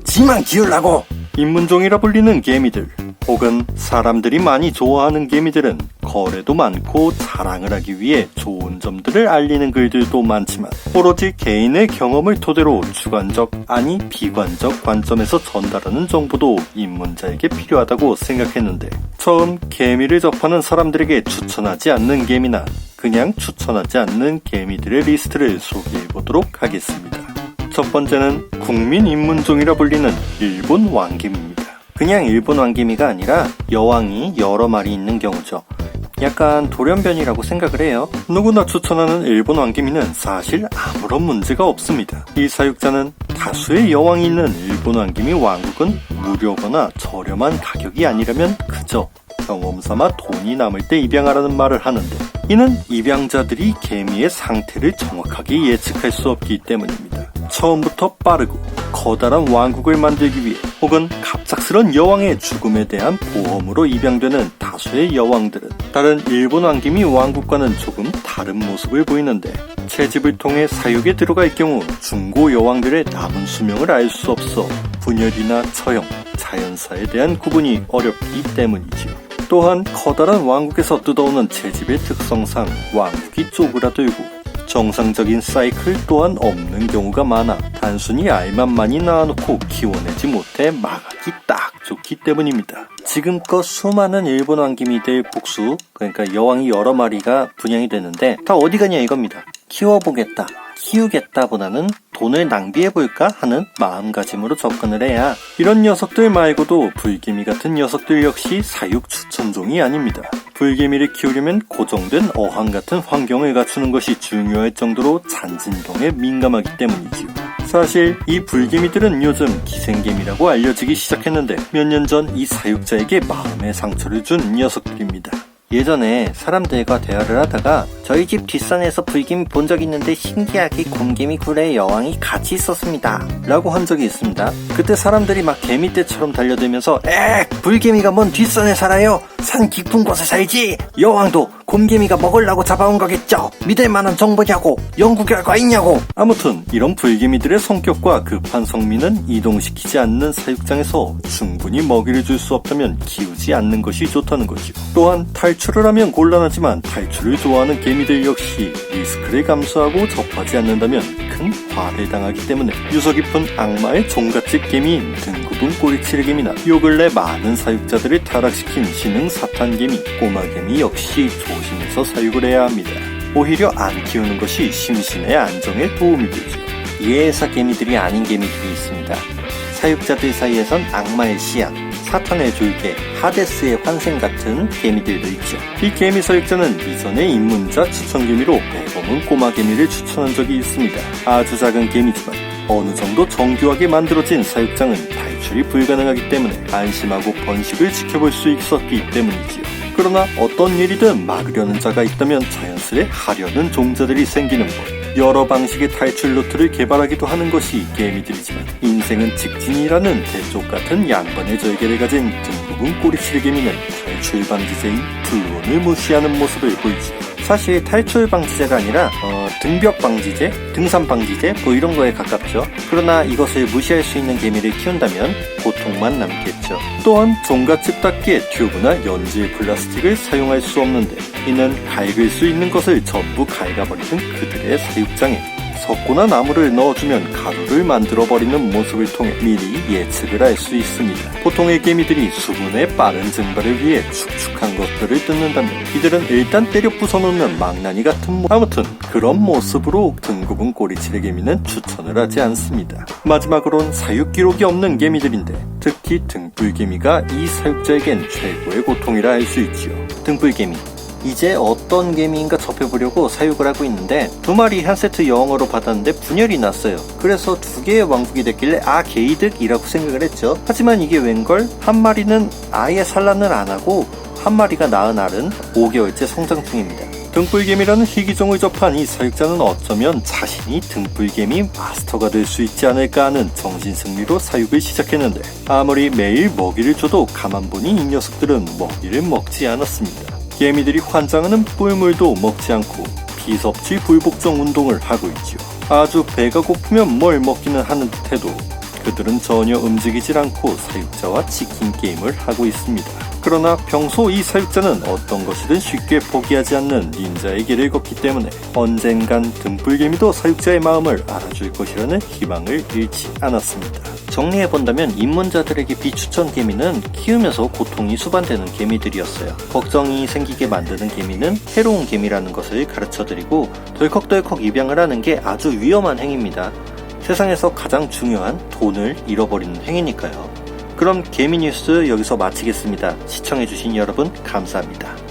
지만 키우려고 입문종이라 불리는 개미들 혹은 사람들이 많이 좋아하는 개미들은 거래도 많고 자랑을 하기 위해 좋은 점들을 알리는 글들도 많지만 오로지 개인의 경험을 토대로 주관적 아니 비관적 관점에서 전달하는 정보도 입문자에게 필요하다고 생각했는데 처음 개미를 접하는 사람들에게 추천하지 않는 개미나 그냥 추천하지 않는 개미들의 리스트를 소개해보도록 하겠습니다. 첫 번째는 국민 입문종이라 불리는 일본 왕개미입니다. 그냥 일본 왕개미가 아니라 여왕이 여러 마리 있는 경우죠. 약간 돌연변이라고 생각을 해요. 누구나 추천하는 일본 왕개미는 사실 아무런 문제가 없습니다. 이 사육자는 다수의 여왕이 있는 일본 왕개미 왕국은 무료거나 저렴한 가격이 아니라면 그저 경험삼아 돈이 남을 때 입양하라는 말을 하는데 이는 입양자들이 개미의 상태를 정확하게 예측할 수 없기 때문입니다. 처음부터 빠르고 커다란 왕국을 만들기 위해 혹은 갑작스런 여왕의 죽음에 대한 보험으로 입양되는 다수의 여왕들은 다른 일본 왕개미 왕국과는 조금 다른 모습을 보이는데 채집을 통해 사육에 들어갈 경우 중고 여왕들의 남은 수명을 알 수 없어 분열이나 처형, 자연사에 대한 구분이 어렵기 때문이지요. 또한 커다란 왕국에서 뜯어오는 채집의 특성상 왕국이 쪼그라들고 정상적인 사이클 또한 없는 경우가 많아 단순히 알만 많이 낳아놓고 키워내지 못해 마각이 딱 좋기 때문입니다. 지금껏 수많은 일본 왕개미들 복수, 그러니까 여왕이 여러 마리가 분양이 되는데 다 어디 가냐 이겁니다. 키워보겠다, 키우겠다보다는 돈을 낭비해볼까 하는 마음가짐으로 접근을 해야 이런 녀석들 말고도 불개미 같은 녀석들 역시 사육 추천종이 아닙니다. 불개미를 키우려면 고정된 어항 같은 환경을 갖추는 것이 중요할 정도로 잔진경에 민감하기 때문이지요. 사실 이 불개미들은 요즘 기생개미라고 알려지기 시작했는데 몇 년 전 이 사육자에게 마음의 상처를 준 녀석들입니다. 예전에 사람들과 대화를 하다가 저희 집 뒷산에서 불개미 본 적 있는데 신기하게 곰개미 굴에 여왕이 같이 있었습니다 라고 한 적이 있습니다. 그때 사람들이 막 개미떼처럼 달려들면서 불개미가 뭔 뒷산에 살아요? 산 깊은 곳에 살지. 여왕도 곰개미가 먹으려고 잡아온 거겠죠. 믿을 만한 정보냐고, 연구 결과 있냐고. 아무튼 이런 불개미들의 성격과 급한 성미는 이동시키지 않는 사육장에서 충분히 먹이를 줄 수 없다면 키우지 않는 것이 좋다는 거죠. 또한 탈출을 하면 곤란하지만 탈출을 좋아하는 개미들 역시 리스크를 감수하고 접하지 않는다면 큰 화를 당하기 때문에 유서 깊은 악마의 종갓집 개미인 등급은 꼬리치르개미나 요 근래 많은 사육자들을 타락시킨 신흥 사탄개미, 꼬마개미 역시 조심해서 사육을 해야 합니다. 오히려 안 키우는 것이 심신의 안정에 도움이 되죠. 예사 개미들이 아닌 개미들이 있습니다. 사육자들 사이에선 악마의 씨앗, 사탄의 졸개, 하데스의 환생 같은 개미들도 있죠. 이 개미 사육자는 이전에 입문자 추천개미로 대검은 꼬마개미를 추천한 적이 있습니다. 아주 작은 개미지만 어느 정도 정교하게 만들어진 사육장은 탈출이 불가능하기 때문에 안심하고 번식을 지켜볼 수 있었기 때문이지요. 그러나 어떤 일이든 막으려는 자가 있다면 자연스레 하려는 종자들이 생기는 법. 여러 방식의 탈출 루트를 개발하기도 하는 것이 개미들이지만 인생은 직진이라는 대쪽 같은 양반의 절개를 가진 등부분 꼬리치르개미는 탈출 방지제인 블론을 무시하는 모습을 보이죠. 사실 탈출 방지제가 아니라 등벽 방지제, 등산 방지제 뭐 이런 거에 가깝죠. 그러나 이것을 무시할 수 있는 개미를 키운다면 고통만 남겠죠. 또한 종갓집답게 튜브나 연질 플라스틱을 사용할 수 없는데 이는 갈길 수 있는 것을 전부 갈가버리는 그들의 사육장에 석고나 나무를 넣어주면 가루를 만들어버리는 모습을 통해 미리 예측을 할 수 있습니다. 보통의 개미들이 수분의 빠른 증발을 위해 축축한 것들을 뜯는다면 이들은 일단 때려 부숴놓는 망나니 같은 아무튼 그런 모습으로 등급은 꼬리치르개미는 추천을 하지 않습니다. 마지막으론 사육 기록이 없는 개미들인데 특히 등불개미가 이 사육자에겐 최고의 고통이라 할 수 있지요. 등불개미 이제 어떤 개미인가 접해보려고 사육을 하고 있는데 2마리 한 세트 여왕어로 받았는데 분열이 났어요. 그래서 2개의 왕국이 됐길래 개이득이라고 생각을 했죠. 하지만 이게 웬걸? 한 마리는 아예 산란을 안 하고 한 마리가 낳은 알은 5개월째 성장 중입니다. 등불개미라는 희귀종을 접한 이 사육자는 어쩌면 자신이 등불개미 마스터가 될 수 있지 않을까 하는 정신승리로 사육을 시작했는데 아무리 매일 먹이를 줘도 가만 보니 이 녀석들은 먹이를 먹지 않았습니다. 개미들이 환장하는 뿔물도 먹지 않고 비섭취 불복종 운동을 하고 있지요. 아주 배가 고프면 뭘 먹기는 하는 듯해도 그들은 전혀 움직이질 않고 사육자와 치킨 게임을 하고 있습니다. 그러나 평소 이 사육자는 어떤 것이든 쉽게 포기하지 않는 닌자의 길을 걷기 때문에 언젠간 등불개미도 사육자의 마음을 알아줄 것이라는 희망을 잃지 않았습니다. 정리해본다면 입문자들에게 비추천 개미는 키우면서 고통이 수반되는 개미들이었어요. 걱정이 생기게 만드는 개미는 해로운 개미라는 것을 가르쳐드리고 덜컥덜컥 입양을 하는 게 아주 위험한 행위입니다. 세상에서 가장 중요한 돈을 잃어버리는 행위니까요. 그럼 개미뉴스 여기서 마치겠습니다. 시청해주신 여러분 감사합니다.